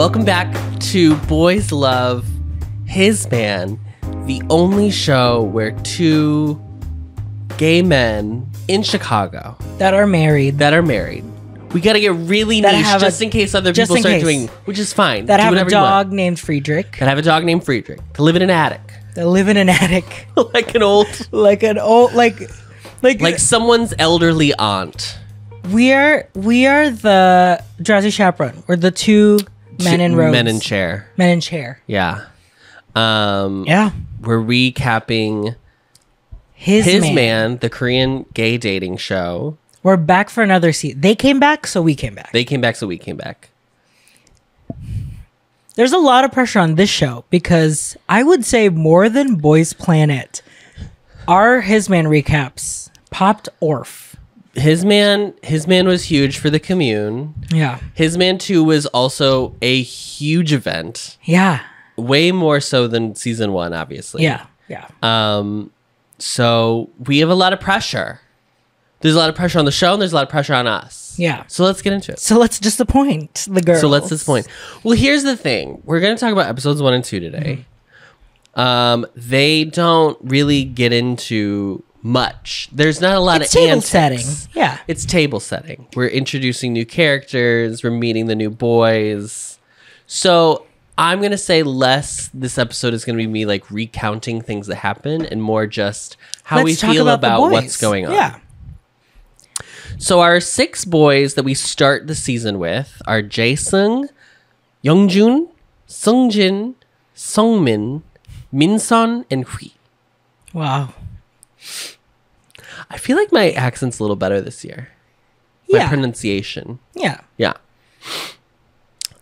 Welcome back to Boys Love His Man, the only show where two gay men in Chicago that are married. We gotta get really niche just in case other people start doing, which is fine. That have a dog named Friedrich. To live in an attic. like someone's elderly aunt. We are the drowsy chaperone. We're the two men in robes. Men in chair. Yeah. We're recapping His Man, the Korean gay dating show. We're back for another season. They came back, so we came back. They came back, so we came back. There's a lot of pressure on this show because I would say more than Boys Planet, our His Man recaps popped off. His Man was huge for the commune. Yeah. His Man 2 was also a huge event. Yeah. Way more so than season 1, obviously. Yeah. So we have a lot of pressure. There's a lot of pressure on the show and there's a lot of pressure on us. Yeah. So let's get into it. So let's disappoint the girls. Well, here's the thing. We're going to talk about episodes 1 and 2 today. They don't really get into much. There's not a lot of table setting. Yeah. It's table setting. We're introducing new characters. We're meeting the new boys. So I'm going to say less this episode is going to be me like recounting things that happen and more just how we feel about what's going on. Yeah. So our 6 boys that we start the season with are Jae-sung, Youngjun, Sungjin, Sungmin, Minsun, and Hui. Wow. I feel like my accent's a little better this year. My pronunciation. Yeah. Yeah.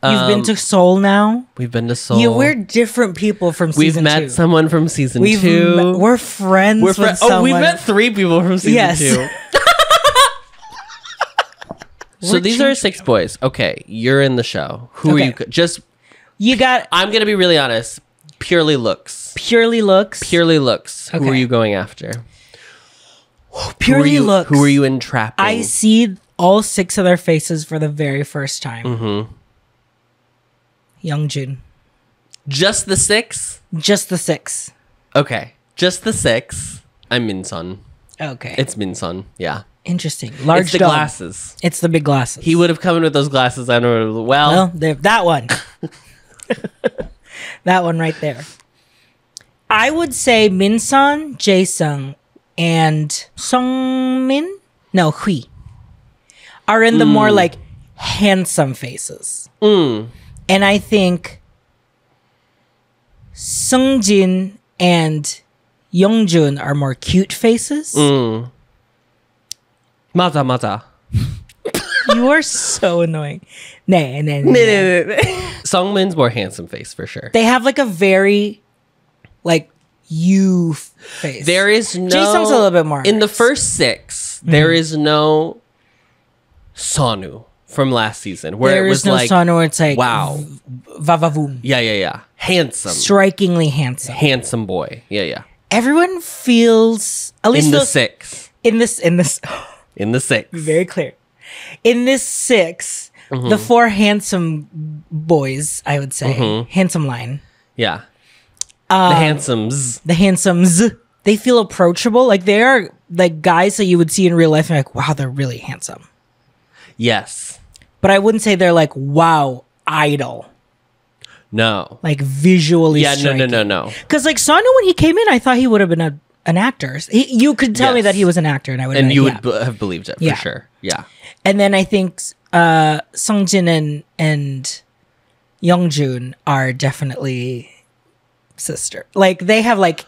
You've been to Seoul now? We've been to Seoul. Yeah, we're different people from season 2. We've met someone from season 2. We're friends with someone. We've met 3 people from season 2. So these are 6 boys. Okay, you're in the show. Who are you? I'm going to be really honest. Purely looks. Okay. Who are you going after? Purely looks. Who are you entrapping? I see all 6 of their faces for the very first time. Mm-hmm. Youngjun. Just the 6? Just the 6. Okay. Just the 6. I'm Minsun. Okay. It's Minsun. Yeah. Interesting. Large It's the dog. glasses. It's the big glasses. He would have come in with those glasses. I know. Well, that one. That one right there. I would say Minsun, Jae-sung, and Sungmin, Hui, are in the more like handsome faces. And I think Sungjin and Youngjun are more cute faces. 맞아. You are so annoying. Nah. Sungmin's more handsome face for sure. They have like a very like you face. There is no Jae-sung's a little bit more in the first 6. There is no Sonu from last season where it was no like Sonu where it's like wow, vavavoom. Yeah. Handsome, strikingly handsome boy. Yeah. Everyone feels at least in the 6. In this. In the 6. Very clear. In this 6, the 4 handsome boys, I would say, handsome line. Yeah. The handsomes, they feel approachable. Like they are like guys that you would see in real life and like, wow, they're really handsome. Yes. But I wouldn't say they're like, wow, idol. No. Like visually striking. No. Because like Sonu, when he came in, I thought he would have been an actor. You could tell me that he was an actor and I would have have believed it for sure. Yeah. And then I think Sungjin and Youngjun are definitely sister. Like they have like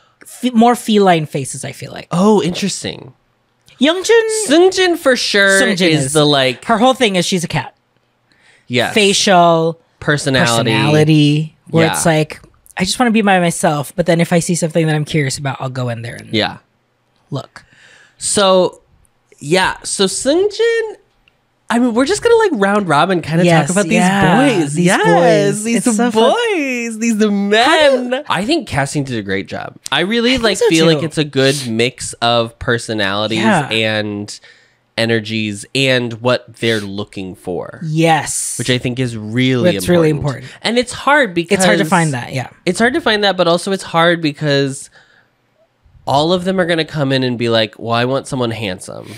more feline faces, I feel like. Oh, interesting. Sungjin for sure is the like her whole thing is she's a cat. Yeah. Facial personality where it's like I just want to be by myself, but then if I see something that I'm curious about, I'll go in there and look. So Sungjin, I mean, we're just gonna like round robin kind of talk about these boys. These boys, these men. I think casting did a great job. I really feel like it's a good mix of personalities and energies and what they're looking for. Yes. Which I think is really That's important. really important. And it's hard because... It's hard to find that, yeah. It's hard to find that, but also it's hard because all of them are going to come in and be like, well, I want someone handsome.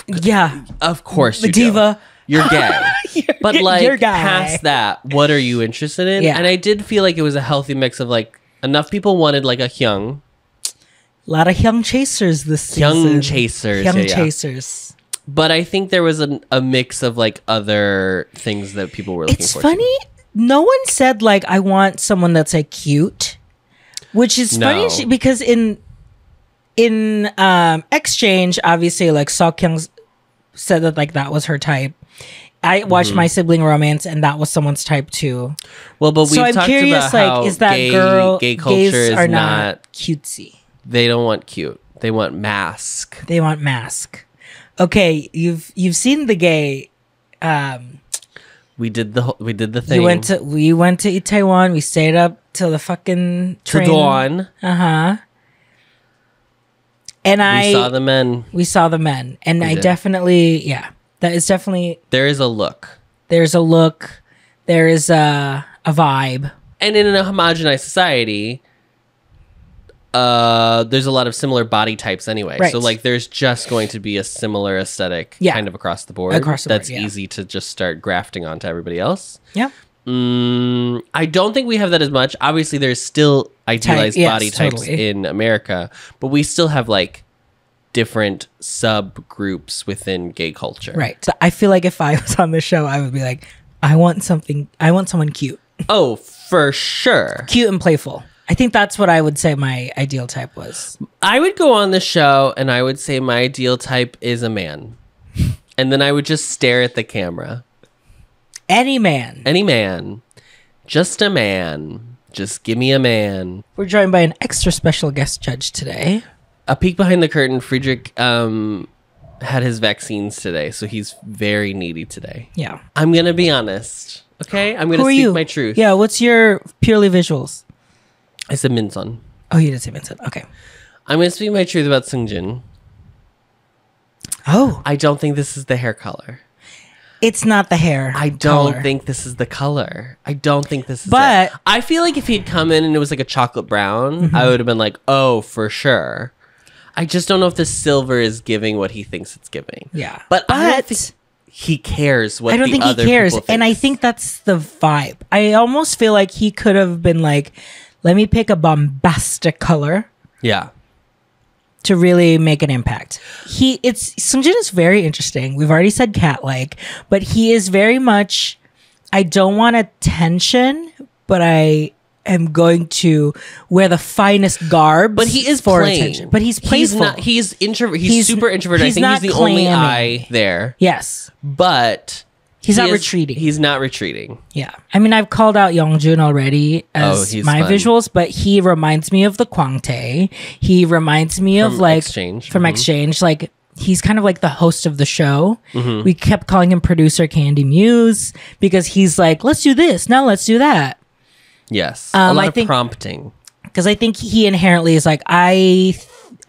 Yeah. Of course you diva. do. You're gay. But like you're gay. past that, what are you interested in? Yeah. And I did feel like it was a healthy mix of like enough people wanted like a Hyung. A lot of young chasers this season. Young chasers. Young yeah. chasers. But I think there was a mix of like other things that people were looking for. It's funny. No one said like, I want someone that's like cute, which is funny because in Exchange, obviously like Seokhyung said that like that was her type. I watched My Sibling Romance and that was someone's type too. Well, but we talked curious, about how is that gay culture gays is are not cutesy. They don't want cute. They want mask. They want mask. Okay, you've seen the gay. We did the thing. We went to Itaewon. We stayed up till the fucking train. To dawn. And We saw the men. We saw the men, and I definitely, that is definitely. There is a look. There's a look. There is a vibe. And in a homogenized society, there's a lot of similar body types anyway. Right. So like there's just going to be a similar aesthetic kind of across the board. That's easy to just start grafting onto everybody else. Yeah. I don't think we have that as much. Obviously, there's still idealized body types in America, but we still have like different subgroups within gay culture. Right. So I feel like if I was on the show, I would be like, I want someone cute. Oh, for sure. Cute and playful. I think that's what I would say my ideal type was. I would go on the show and I would say my ideal type is a man. And then I would just stare at the camera. Any man. Any man. Just a man. Just give me a man. We're joined by an extra special guest judge today. A peek behind the curtain, Friedrich had his vaccines today, so he's very needy today. Yeah. I'm going to be honest. Okay? I'm going to speak my truth. Yeah, what's your purely visuals? I said Minsun. Oh, you did say Vincent. Okay. I'm going to speak my truth about Seungjin. Oh. I don't think this is the hair color. It's not the hair. I don't think this is the color. I don't think this is But it. I feel like if he'd come in and it was like a chocolate brown, I would have been like, oh, for sure. I just don't know if the silver is giving what he thinks it's giving. Yeah. But I don't think he cares what I don't think he cares. And I think that's the vibe. I almost feel like he could have been like, let me pick a bombastic color. Yeah. To really make an impact. Seungjin is very interesting. We've already said cat-like, but he is very much, I don't want attention, but I am going to wear the finest garb. But he is for plain. attention. But he's playful. He's super introverted. I think he's the only eye there. Yes. But he's not retreating. He's not retreating. Yeah. I mean, I've called out Youngjun already as my fun. visuals, but he reminds me of the Kwangtae. He reminds me of like Exchange. From Exchange. Like he's kind of like the host of the show. We kept calling him producer Candy Muse because he's like, let's do this. Now let's do that. Yes. A lot of prompting. Because I think he inherently is like,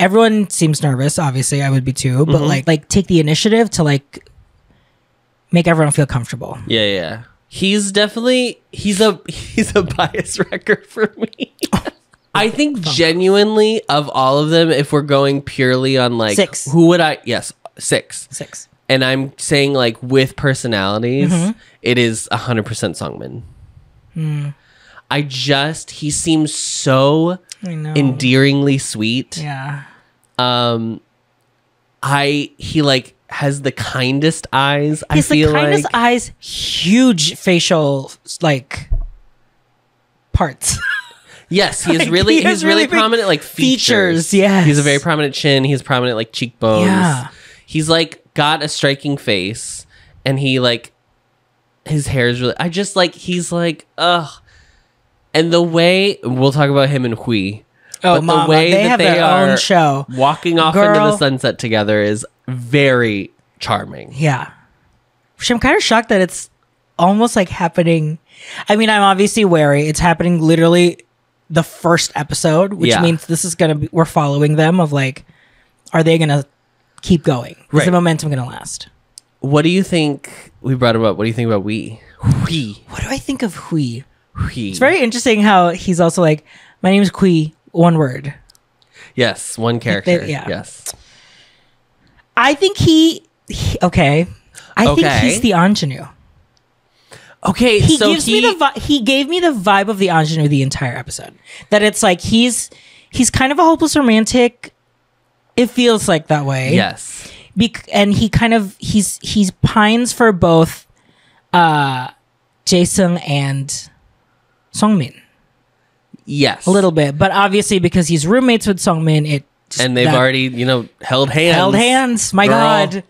everyone seems nervous. Obviously, I would be too. But like take the initiative to like make everyone feel comfortable. Yeah. He's definitely he's a bias wrecker for me. I think genuinely of all of them, if we're going purely on like 6. Who would I? Yes, 6. 6. And I'm saying like with personalities, it is 100% Sungmin. He seems so endearingly sweet. Yeah. He like has the kindest eyes. He has the kindest eyes, huge facial like parts. Yes, he has really prominent like features. Yes. He has a very prominent chin. He has prominent like cheekbones. Yeah. He's like got a striking face, and he like his hair is really. I just like he's like ugh. And the way we'll talk about him and Hui. Oh, Mama, the way they have their own show. Walking off into the sunset together is very charming. Yeah. Which I'm kind of shocked that it's almost like happening. I mean, I'm obviously wary. It's happening literally the first episode, which means this is going to be, we're following them of like, are they going to keep going? Is Right. the momentum going to last? What do you think? We brought him up. What do you think about we? We. What do I think of Hui? We. It's very interesting how he's also like, my name is Hui, one word. Yes, one character. yeah. Yes. I think okay. I think Okay. he's the ingenue. Okay, He so gives me the he gave me the vibe of the ingenue the entire episode. That it's like he's kind of a hopeless romantic. It feels like that way. Yes. And he kind of he's pines for both Jae-sung and Sungmin Yes. a little bit, but obviously because he's roommates with Sungmin, it just, And they've already, held hands. held hands. My Girl.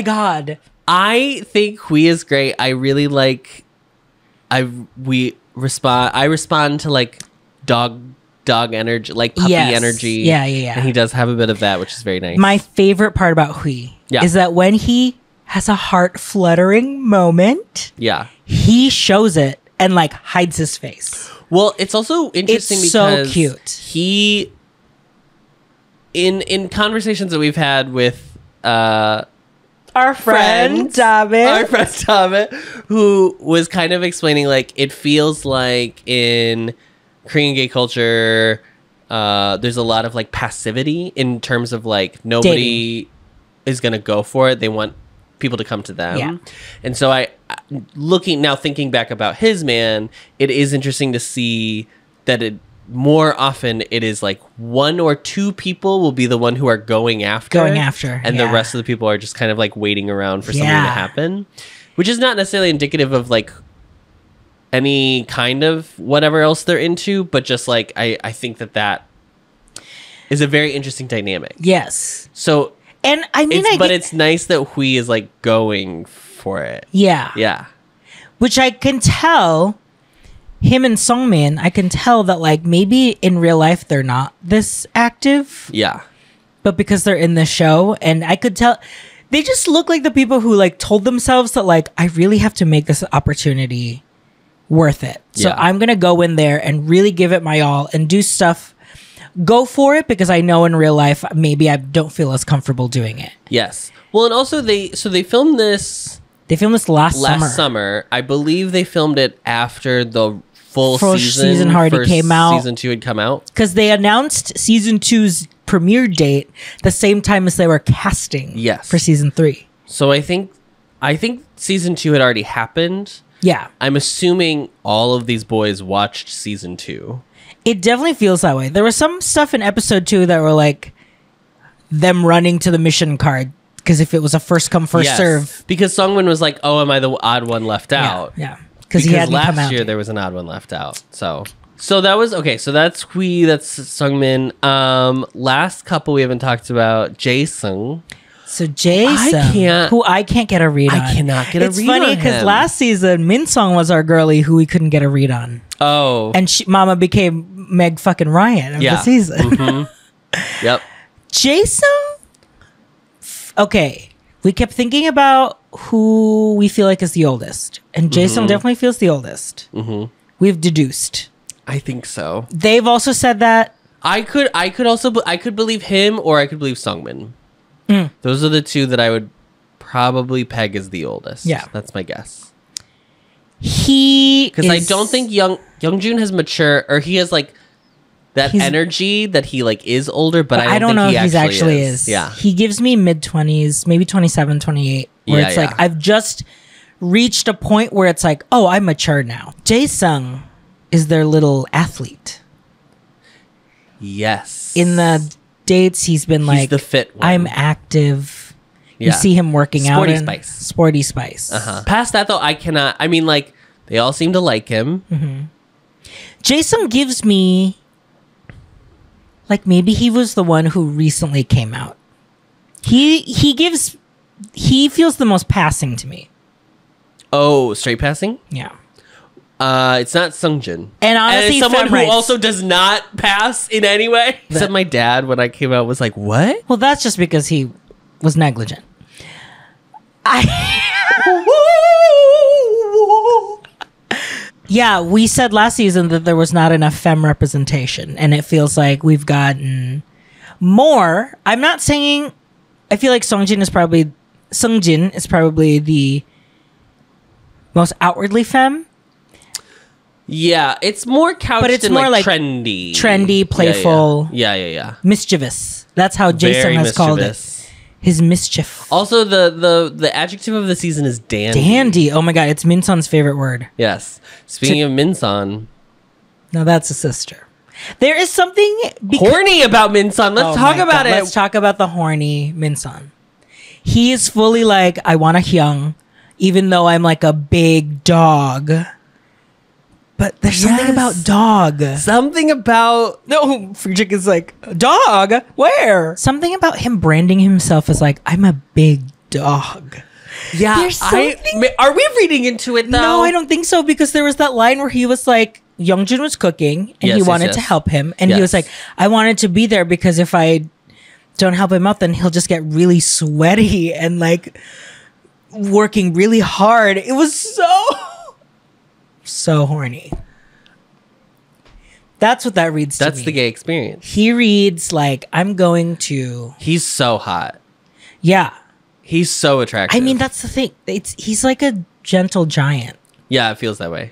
God. I think Hui is great. I really like. I respond to like dog energy, like puppy Yes. energy. Yeah. And he does have a bit of that, which is very nice. My favorite part about Hui Yeah. is that when he has a heart fluttering moment, Yeah. he shows it and like hides his face. Well, it's also interesting It's so because cute. he in conversations that we've had with Our friend David. our friend David, who was kind of explaining like it feels like in Korean gay culture there's a lot of like passivity in terms of like nobody is gonna go for it. They want people to come to them. Yeah. And so thinking back about his man, it is interesting to see that more often it is like one or two people will be the one who are going after, and the yeah. rest of the people are just kind of like waiting around for something to Yeah. happen, which is not necessarily indicative of like any kind of whatever else they're into, but just like I think that is a very interesting dynamic. Yes. So And I mean, it's nice that Hui is like going for it. yeah. Yeah. Which I can tell him and Sungmin, I can tell that like maybe in real life they're not this active, Yeah. but because they're in the show, and I could tell they just look like the people who like told themselves that like I really have to make this opportunity worth it. So Yeah. I'm gonna go in there and really give it my all and do stuff. Go for it because I know in real life maybe I don't feel as comfortable doing it. Yes. Well, and also they filmed this They filmed this last summer. I believe they filmed it after the full First season season already came out. Season 2 had come out. because they announced season 2's premiere date the same time as they were casting Yes. for season 3. So I think season 2 had already happened. Yeah, I'm assuming all of these boys watched season 2. it definitely feels that way. There was some stuff in episode 2 that were like them running to the mission card because if it was a first come first serve. Because Sungmin was like, "Oh, am I the odd one left out?" Yeah, because he hadn't come last out. year there was an odd one left out. So that was okay. So that's Hui, that's Sungmin. Last couple we haven't talked about, Jae-sung. So Jae-sung, who I can't get a read on. I cannot get a read on It's funny because him. last season Min-sung was our girlie who we couldn't get a read on, Oh, and Mama became Meg fucking Ryan of the season. Mm-hmm. Yep. Jae-sung, okay, we kept thinking about who we feel like is the oldest, and Jae-sung definitely feels the oldest. Mm-hmm. We've deduced. I think so. They've also said that. I could believe him, or I could believe Sungmin. Those are the two that I would probably peg as the oldest. Yeah. That's my guess. Because I don't think Youngjun has mature, or he has like that energy that he like is older, but I don't know think if he he actually is. Yeah. He gives me mid-20s, maybe 27, 28, where Yeah, it's like I've just reached a point where it's like, oh, I'm mature now. Jae-sung is their little athlete. Yes. In the dates, he's been like, the fit one. I'm active. You Yeah. see him working Sporty out. Spice. Sporty Spice. Past that though, I cannot. I mean, like they all seem to like him. Jae-sung gives me like maybe he was the one who recently came out. He feels the most passing to me. Oh, straight passing. Yeah. It's not Sungjin. And honestly, it's someone who fem rights. also does not pass in any way. Except my dad, when I came out, was like, "What?" Well, that's just because he was negligent. Yeah, we said last season that there was not enough femme representation, and it feels like we've gotten more. I'm not saying I feel like Seungjin is probably the most outwardly femme. Yeah, it's more couched But it's in more like trendy, playful, Yeah. mischievous. That's how Jason Very has called it. His mischief. Also, the adjective of the season is dandy. Dandy. Oh my god, it's Minson's favorite word. Yes. Speaking of Minson, No, that's a sister. There is something horny about Minson. Let's talk about it. Let's talk about the horny Minson. He is fully like, I want a hyung, even though I'm like a big dog. But there's something about dog. Something about No, Fujik is like, dog? Where? Something about him branding himself as like, I'm a big dog. yeah. There's something- Are we reading into it though? No, I don't think so, because there was that line where he was like, Youngjun was cooking and he wanted to help him. And he was like, I wanted to be there because if I don't help him out, then he'll just get really sweaty and like working really hard. It was so horny. That's what that reads to me. That's the gay experience. He reads like, I'm going to... He's so hot. Yeah. He's so attractive. I mean, that's the thing. He's like a gentle giant. Yeah, it feels that way.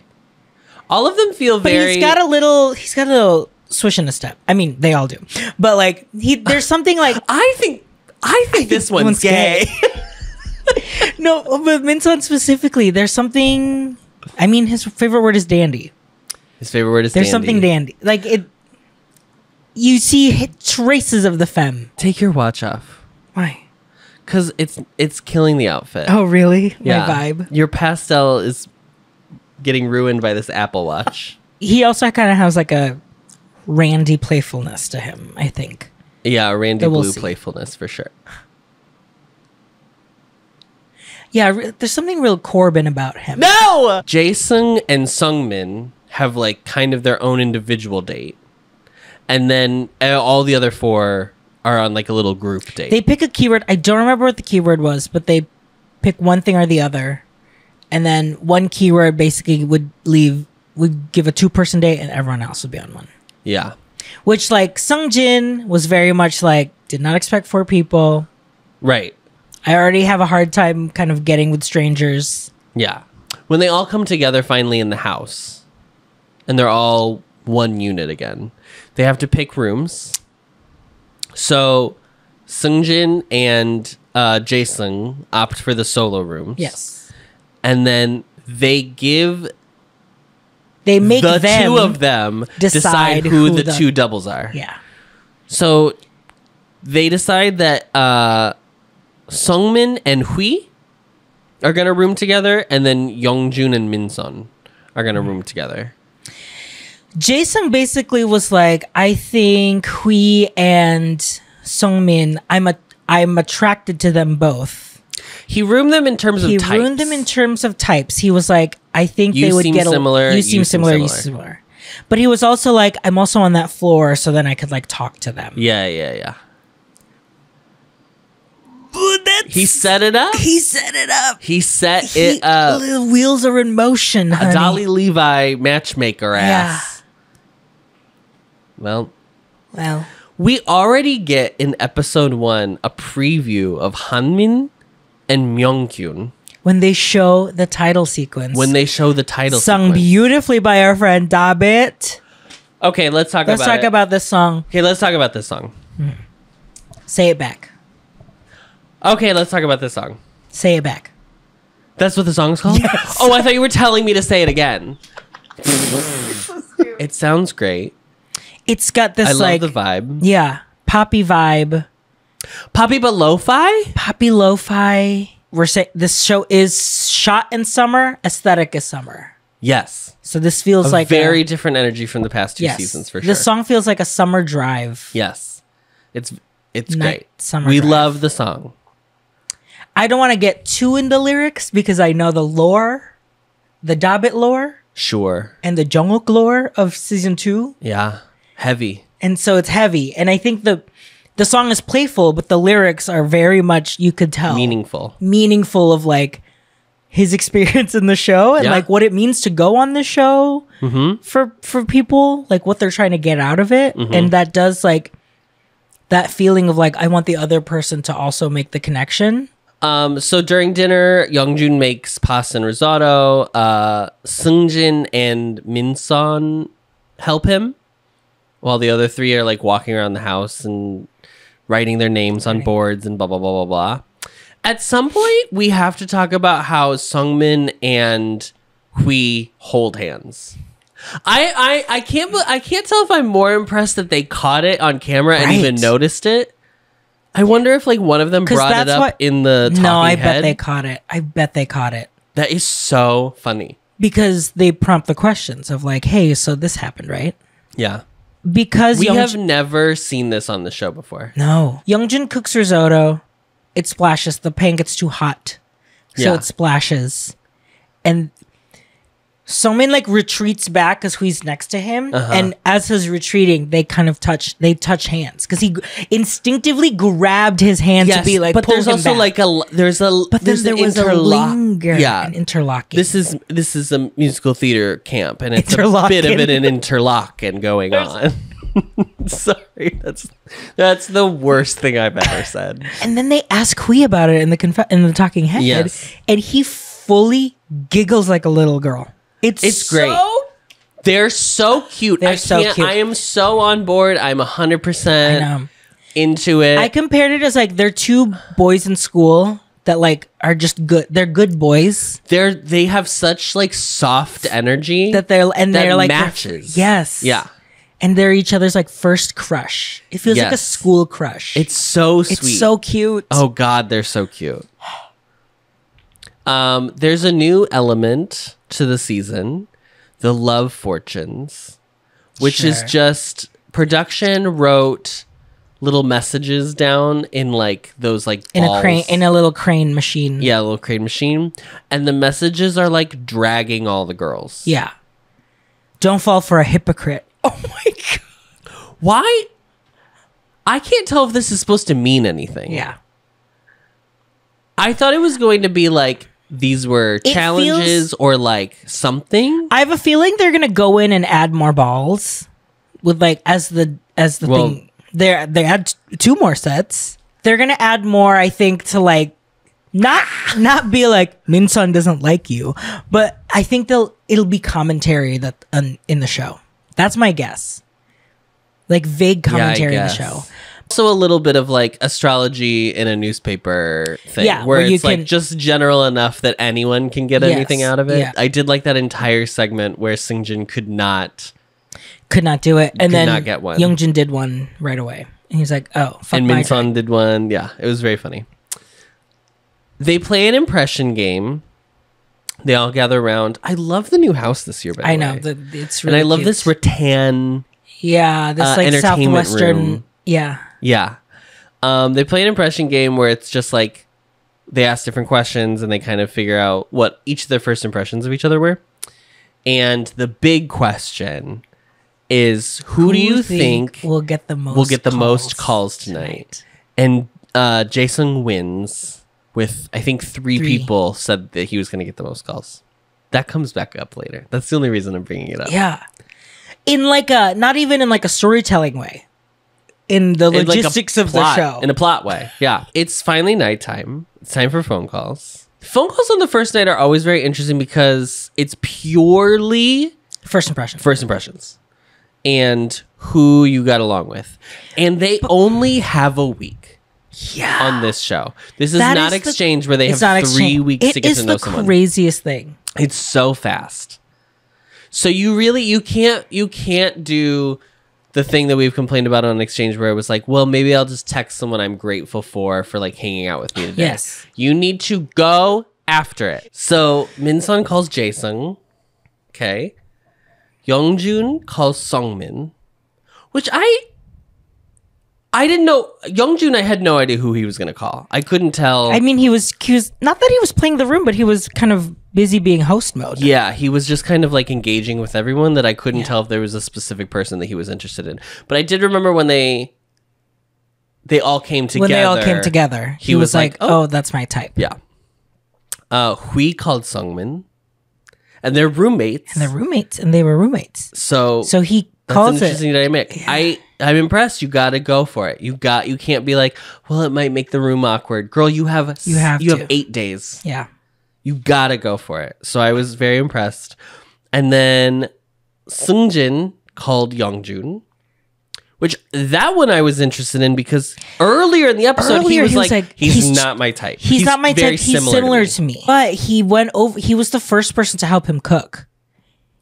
All of them feel But very... he's got a little swish in a step. I mean, they all do. But like, there's something like... I think this one's gay. No, but Minson specifically, there's something... I mean, his favorite word is dandy. His favorite word is There's dandy. something dandy. Like, you see traces of the femme. Take your watch off. Why? Because it's killing the outfit. Oh, really? Yeah. My vibe. Your pastel is getting ruined by this Apple Watch. He also kind of has like a randy playfulness to him, I think. Yeah, a Randy But we'll Blue see. playfulness for sure. Yeah, there's something real Corbin about him. No! Jason and Sungmin have like kind of their own individual date. And then all the other four are on like a little group date. They pick a keyword. I don't remember what the keyword was, but they pick one thing or the other. And then one keyword basically would give a 2-person date and everyone else would be on one. Yeah. Which like Seungjin was very much like, did not expect 4 people. Right. I already have a hard time kind of getting with strangers. Yeah. When they all come together finally in the house and they're all one unit again, they have to pick rooms. So Seungjin and Jason opt for the solo rooms. Yes. And then they make the them two of them decide who the two doubles are. Yeah. So they decide that Sungmin and Hui are going to room together, and then Youngjun and Minsun are going to room together. Jason basically was like, I think Hui and Sungmin, I'm attracted to them both. He roomed them in terms of types. He roomed them in terms of types. He was like, I think You they would seem get similar, You seem similar. You seem similar. But he was also like, I'm also on that floor, so then I could like talk to them. Yeah. He set it up. He set it up. He set it up. The wheels are in motion, honey. A Dolly Levi matchmaker ass. Well, we already get in episode 1 a preview of Hanmin and Myungkyun. When they show the title sequence. Sung beautifully by our friend Dabit. Okay, let's talk about this song. Okay, let's talk about this song. Say it back. Okay, let's talk about this song. Say it back. That's what the song's called? Yes. Oh, I thought you were telling me to say it again. It sounds great. It's got this I like... love the vibe. Yeah. Poppy vibe. Poppy but lo-fi? Poppy lo-fi. This show is shot in summer. Aesthetic is summer. Yes. So this feels like very different energy from the past 2 seasons for sure. This song feels like a summer drive. Yes. It's Night great. Summer We drive. love the song. I don't want to get too into lyrics because I know the lore, the Dabit lore, Sure. and the Jungkook lore of season 2. Yeah. Heavy. And so it's heavy. And I think the song is playful, but the lyrics are very much, you could tell, meaningful of like his experience in the show and like what it means to go on the show for people, like what they're trying to get out of it. And that does like that feeling of like I want the other person to also make the connection. So during dinner, Youngjun makes pasta and risotto. Seungjin and Minsun help him, while the other three are like walking around the house and writing their names on boards and blah blah blah blah blah. At some point, we have to talk about how Sungmin and Hui hold hands. I can't tell if I'm more impressed that they caught it on camera and even noticed it. I wonder if like one of them brought it up in the talking head. bet they caught it. I bet they caught it. That is so funny. Because they prompt the questions of like, hey, so this happened, right? Yeah. Because we have never seen this on the show before. No. Youngjun cooks risotto. It splashes. The pan gets too hot. So it splashes. And Sungmin like retreats back because Hui's next to him. And as he's retreating, they kind of touch hands. Because he instinctively grabbed his hand to be like, but there's also back. like there's an interlocking. This is a musical theater camp, and it's a bit of an interlocking going on. Sorry, that's the worst thing I've ever said. And then they ask Hui about it in the talking head, and he fully giggles like a little girl. It's great. They're so cute. They're so cute. I am so on board. I'm 100% into it. I compared it as like they're two boys in school that like are just good. They're good boys. They have such like soft energy that they're like matches. Yes. Yeah. And they're each other's like first crush. It feels like a school crush. It's so sweet. It's so cute. Oh God, they're so cute. There's a new element to the season, the love fortunes, which is just production wrote little messages down in like those like balls. in a little crane machine. Yeah, a little crane machine, and the messages are like dragging all the girls. Yeah. Don't fall for a hypocrite. Oh my God. Why? I can't tell if this is supposed to mean anything. Yeah. I thought it was going to be like these were challenges or like something. I have a feeling they're gonna go in and add more balls with like as the thing. They add 2 more sets. They're gonna add more, I think, to like not be like Minsun doesn't like you, but I think it'll be commentary that in the show. That's my guess. Like vague commentary in the show. Also a little bit of like astrology in a newspaper thing, where it's like just general enough that anyone can get anything out of it. Yeah. I did like that entire segment where Seungjin could not do it, and then not get one. Youngjun did one right away, and he's like, "Oh, fuck." And Minsun did one. Yeah, it was very funny. They play an impression game. They all gather around. I love the new house this year. By the way, I know it's really and I love cute. this rattan. Yeah, this like southwestern. Room. Yeah. Yeah. They play an impression game where it's just like they ask different questions and they kind of figure out what each of their first impressions of each other were. And the big question is who do you think will get the most calls tonight? And Jason wins with I think 3 people said that he was going to get the most calls. That comes back up later. That's the only reason I'm bringing it up. Yeah. In like a not even in like a storytelling way. In the logistics of the show. In a plot way. Yeah. It's finally nighttime. It's time for phone calls. Phone calls on the first night are always very interesting because it's purely first impressions. And who you got along with. And they only have a week on this show. This is not exchange where they have 3 weeks to get to know someone. It is the craziest thing. It's so fast. So you can't do the thing that we've complained about on Exchange where it was like, well, maybe I'll just text someone I'm grateful for like hanging out with me today. Yes. You need to go after it. So Minsun calls Jaesung. Okay. Youngjun calls Sungmin, which I didn't know. Youngjun, I had no idea who he was going to call. I couldn't tell. I mean, he was not that he was playing the room, but he was kind of busy being host mode. Yeah, he was just kind of like engaging with everyone that I couldn't tell if there was a specific person that he was interested in. But I did remember when they all came together. When they all came together, he was like, oh, that's my type. Yeah. Hui called Sungmin. And they're roommates. And they were roommates. So That's an interesting dynamic. Yeah. I'm impressed. You got to go for it. You can't be like, well, it might make the room awkward. Girl, you have 8 days. Yeah. You got to go for it. So I was very impressed. And then Seungjin called Youngjun, which that one I was interested in because earlier in the episode he was like he's not my type. He's not my type. He's similar to me. But he went over. He was the first person to help him cook.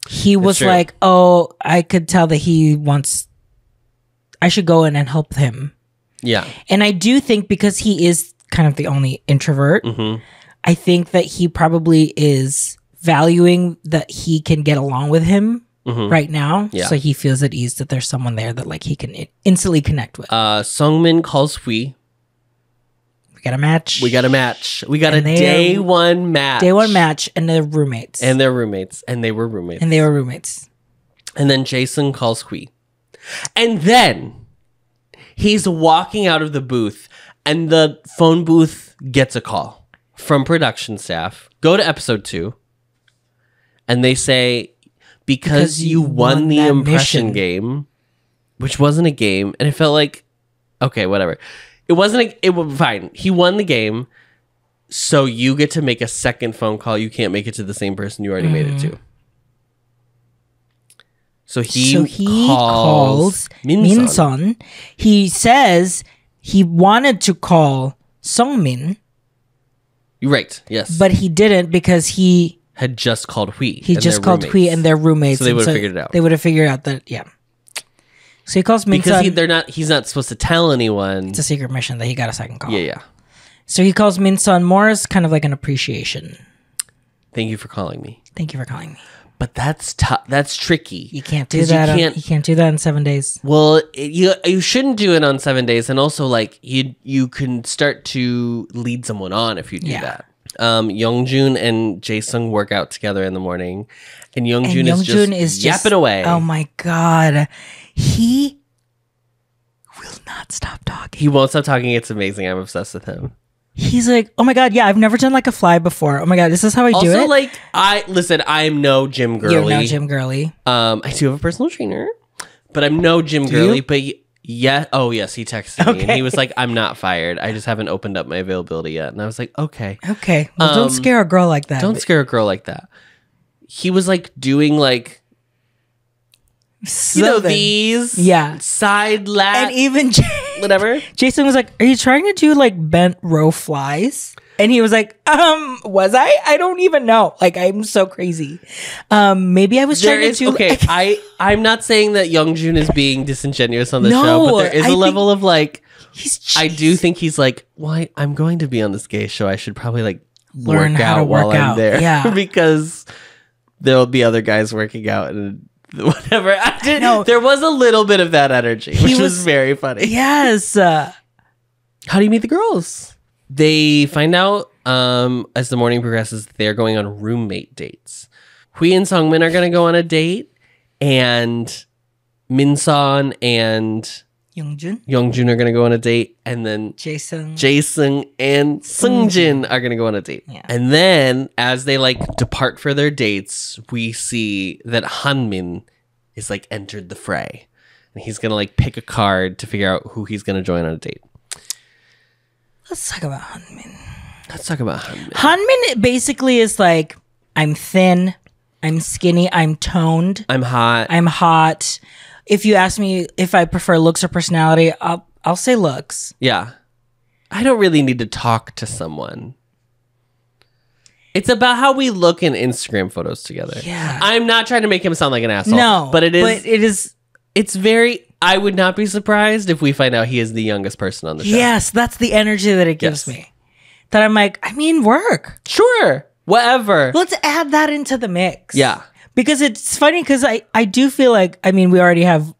He was like, oh, I could tell that he wants. I should go in and help him. Yeah. And I do think because he is kind of the only introvert, I think that he probably is valuing that he can get along with him right now. Yeah. So he feels at ease that there's someone there that like he can instantly connect with. Sungmin calls Hui. We got a match. We got a day one match. Day one match and they're roommates. And they were roommates. And they were roommates. And then Jason calls Hui. And then he's walking out of the booth and the phone booth gets a call from production staff. Go to episode 2. And they say, because you won the impression game, which wasn't a game. And it felt like, okay, whatever. It wasn't, it was fine. He won the game. So you get to make a second phone call. You can't make it to the same person you already made it to. So he calls Minsun. He says he wanted to call Sungmin. Right, yes. But he didn't because he had just called Hui. He just called Hui and they're roommates. So they would have figured it out. They would have figured out that, yeah. So he calls Minsun. Because he's not supposed to tell anyone. It's a secret mission that he got a second call. Yeah. So he calls Minsun more as kind of like an appreciation. Thank you for calling me. But that's tough. That's tricky. You can't do that. You can't do that in 7 days. Well, you shouldn't do it on 7 days, and also like you can start to lead someone on if you do that. Youngjun and Jaesung work out together in the morning, and Youngjun is just yapping away. Oh my god, he will not stop talking. He won't stop talking. It's amazing. I'm obsessed with him. He's like, oh my god, yeah, I've never done like a fly before. Oh my god, this is how I do it. Also, like, I'm no gym girly. You're no gym girly. I do have a personal trainer, but I'm no gym girly. But yeah, oh yes, he texted me and he was like, I'm not fired. I just haven't opened up my availability yet. And I was like, okay. Well, don't scare a girl like that. Don't scare a girl like that. He was like doing like, these side lat and even whatever. Jason was like, are you trying to do like bent row flies? And he was like, was I don't even know, like I'm so crazy. Maybe I was trying to do I'm not saying that Youngjun is being disingenuous on the show, but there is a level of like I do think he's like, well, I'm going to be on this gay show, I should probably like learn how to work out I'm there because there'll be other guys working out and whatever. I didn't know. There was a little bit of that energy, which was very funny. Yes. How do you meet the girls? They find out as the morning progresses, they're going on roommate dates. Hui and Sungmin are going to go on a date, and Minsun and Youngjun are going to go on a date, and then Jason and Seungjin are going to go on a date. Yeah. And then as they like depart for their dates, we see that Hanmin is like entered the fray, and he's going to like pick a card to figure out who he's going to join on a date. Let's talk about Hanmin. Hanmin basically is like, I'm thin, I'm skinny, I'm toned, I'm hot. If you ask me if I prefer looks or personality, I'll say looks. Yeah. I don't really need to talk to someone. It's about how we look in Instagram photos together. Yeah. I'm not trying to make him sound like an asshole. No. But it is. It's very. I would not be surprised if we find out he is the youngest person on the show. Yes, that's the energy that it gives me. That I'm like, I mean, work. Sure. Whatever. Let's add that into the mix. Yeah. Because it's funny because I do feel like, I mean, we already have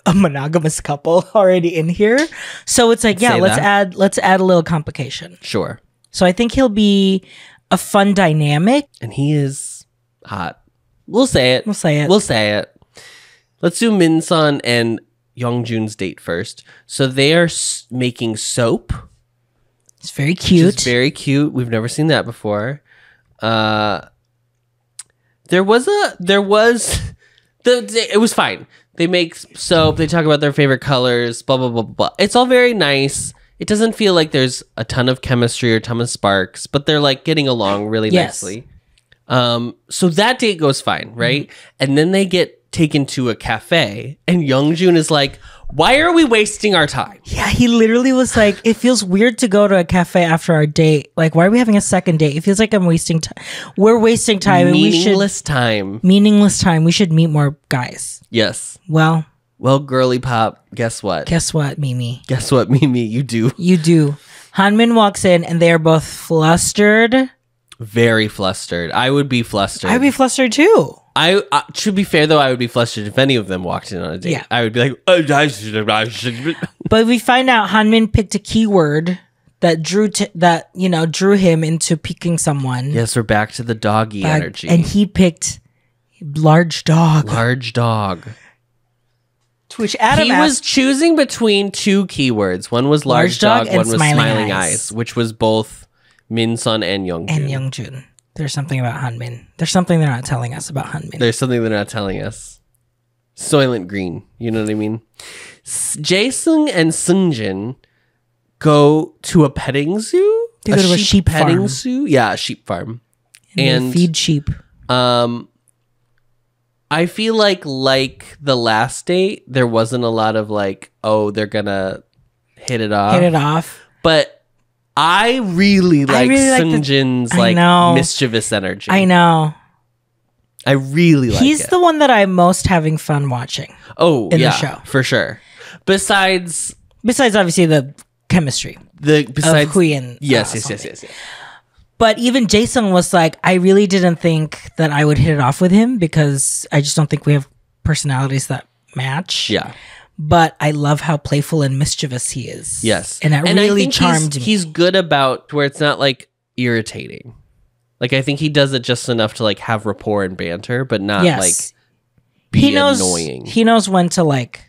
a monogamous couple already in here. So it's like, let's add a little complication. Sure. So I think he'll be a fun dynamic. And he is hot. We'll say it. Let's do Minsun and Youngjun's date first. So they are making soap. It's very cute. It's very cute. We've never seen that before. There was It was fine. They make soap. They talk about their favorite colors. Blah blah blah blah. It's all very nice. It doesn't feel like there's a ton of chemistry or a ton of sparks, but they're like getting along really nicely. So that date goes fine, right? And then they get taken to a cafe, and Youngjun is like, "Why are we wasting our time?" Yeah, he literally was like, "It feels weird to go to a cafe after our date. Like, why are we having a second date? It feels like I'm wasting time. We're wasting time. Meaningless time. Meaningless time. We should meet more guys." Yes. Well, girly pop. Guess what? Mimi? Guess what, Mimi? You do. You do. Hanmin walks in, and they are both flustered. Very flustered. I would be flustered. I'd be flustered too. I to be fair though, I would be flustered if any of them walked in on a date. Yeah. I would be like, But we find out Hanmin picked a keyword that drew him into picking someone. Yes, we're back to the doggy energy. And he picked large dog. Large dog. To which Adam was choosing between two keywords. One was large dog, one was smiling eyes, which was both Min-sun and Youngjun. And Youngjun. There's something about Hanmin. There's something they're not telling us about Hanmin. There's something they're not telling us. Soylent Green. You know what I mean? Jae-sung and Seungjin go to a petting zoo? They go to a sheep petting farm. zoo? Yeah, a sheep farm. And they feed sheep. I feel like the last date, there wasn't a lot of like, oh, they're gonna hit it off. But I really like Seungjin's mischievous energy. I know. I really like He's the one that I'm most having fun watching. Oh, in the show. For sure. Besides obviously the chemistry. Besides Hui and yes. But even Jae-sung was like, I really didn't think that I would hit it off with him because I just don't think we have personalities that match. Yeah. But I love how playful and mischievous he is. Yes. And that really charmed me. He's good about where it's not like irritating. Like I think he does it just enough to like have rapport and banter, but not like be annoying. He knows when to like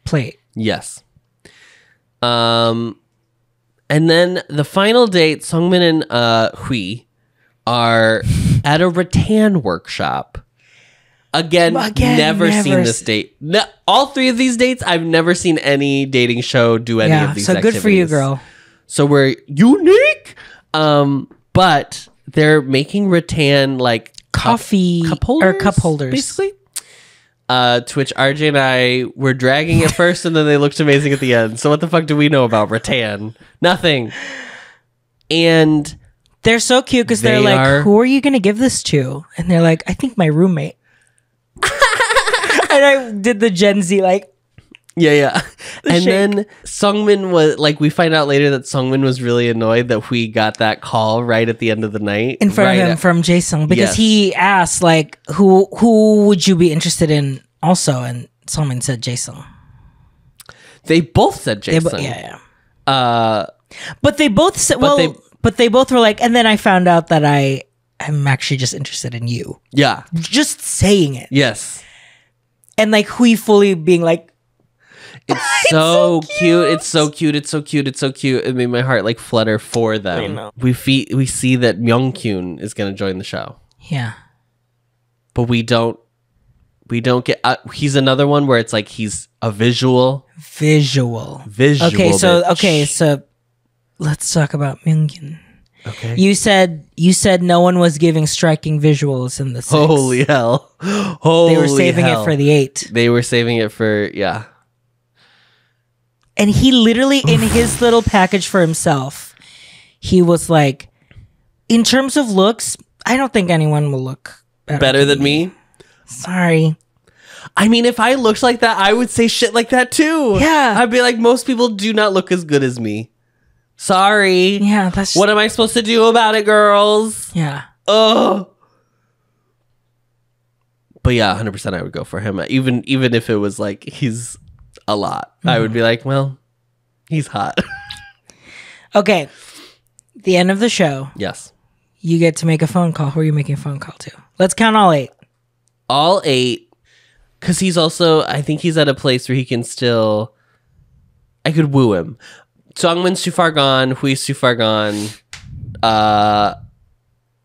play it. Yes. And then the final date, Sungmin and Hui are at a rattan workshop. Again, never seen this date. No, all three of these dates, I've never seen any dating show do any of these activities. So good for you, girl. So we're unique. But they're making rattan like coffee cup holders, basically. To which RJ and I were dragging at first, and then they looked amazing at the end. So what the fuck do we know about rattan? Nothing. And they're so cute because they're like, "Who are you going to give this to?" And they're like, "I think my roommate." And I did the Gen Z like, yeah. And then Sungmin was like, we find out later that Sungmin was really annoyed that we got that call right at the end of the night in front of him from Jae-sung because he asked like, who would you be interested in also? And Sungmin said Jae-sung. They both said Jae-sung. Yeah. But they both said, but they both were like, and then I found out that I'm actually just interested in you. Yeah. Just saying it. Yes. And like Hui fully being like, it's so cute. It's so cute. It's so cute. It's so cute. It made my heart like flutter for them. I know. We see that Myungkyun is going to join the show. Yeah. But we don't get, he's another one where it's like, he's a visual. Okay. So let's talk about Myungkyun. Okay. You said no one was giving striking visuals in the 6. Holy hell. They were saving it for the 8. They were saving it for, yeah. And he literally, in his little package for himself, he was like, in terms of looks, I don't think anyone will look better than me. Sorry. I mean, if I looked like that, I would say shit like that too. Yeah. I'd be like, most people do not look as good as me. Sorry. Yeah, that's... What am I supposed to do about it, girls? Yeah. Oh. But yeah, 100% I would go for him. Even if it was like, he's a lot. I would be like, well, he's hot. Okay. The end of the show. Yes. You get to make a phone call. Who are you making a phone call to? Let's count all 8. All 8. Because he's also, I think he's at a place where he can still, I could woo him. Sungmin's too far gone. Hui's too far gone.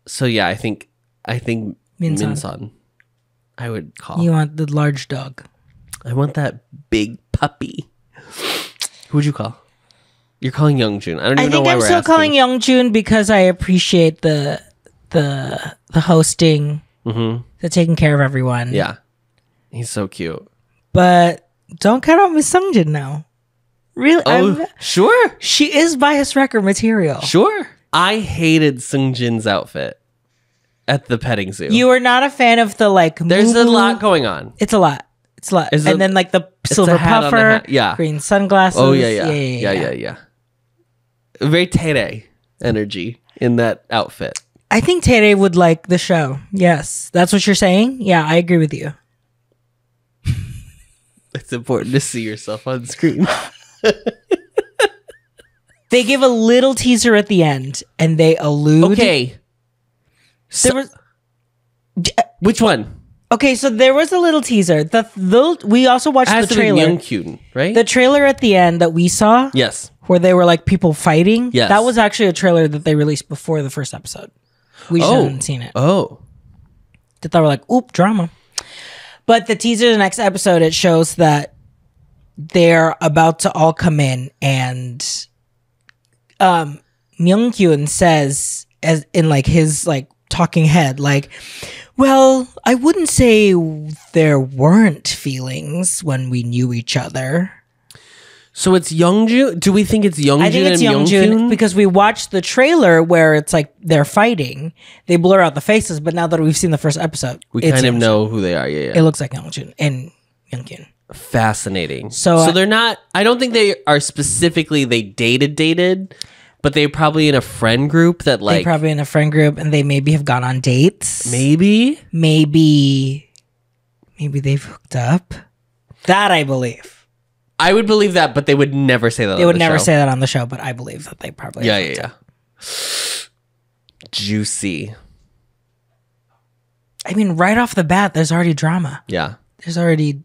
So yeah, I think Min-sun. I would call. You want the large dog. I want that big puppy. Who would you call? You're calling Youngjun. I don't even know why I'm we're still asking. calling Youngjun because I appreciate the hosting, the taking care of everyone. Yeah. He's so cute. But don't count out Miss Sungjin now. Really? Oh, sure. She is bias wrecker material. Sure. I hated Sungjin's outfit at the petting zoo. You are not a fan of the like. There's a lot going on. It's a lot. It's a lot. Is And it- then like the it's silver a hat on the puffer, hat. Yeah. green sunglasses. Oh, yeah. Very Tere energy in that outfit. I think Tere would like the show. Yes. That's what you're saying? Yeah, I agree with you. It's important to see yourself on screen. They give a little teaser at the end and they allude. Okay. There was, Which one? okay, so there was a little teaser. We also watched It has the to be trailer. Youngkyun, right? The trailer at the end that we saw, Yes. where they were like people fighting. Yes. That was actually a trailer that they released before the first episode. We just hadn't seen it. Oh. They thought we're like, oop, drama. But the teaser, the next episode, it shows that they're about to all come in, and Myung-kyun says, as in like his like talking head, like, well, I wouldn't say there weren't feelings when we knew each other. So it's Youngjun? Do we think it's Youngjun I think it's and Youngjun Myungkyun? because we watched the trailer where it's like they're fighting. They blur out the faces, but now that we've seen the first episode, We it's kind of Youngjun. know who they are. Yeah. It looks like Youngjun and Myungkyun. Fascinating. So, they're not, I don't think they are specifically, they dated, but they're probably in a friend group that They're like, probably in a friend group and they maybe have gone on dates. maybe? Maybe they've hooked up. That I believe. I would believe that, but they would never say that They on would the never show. say that on the show, but I believe that they probably have hooked up. Juicy. I mean, right off the bat, there's already drama. Yeah. There's already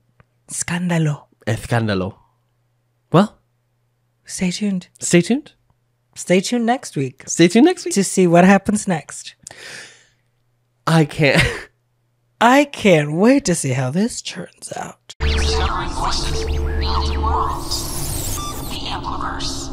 scandalo. Escándalo. Well, Stay tuned. stay tuned. Stay tuned next week Stay tuned next week. to see what happens next. I can't. I can't wait to see how this turns out. Discovering voices, building worlds. The Ampliverse.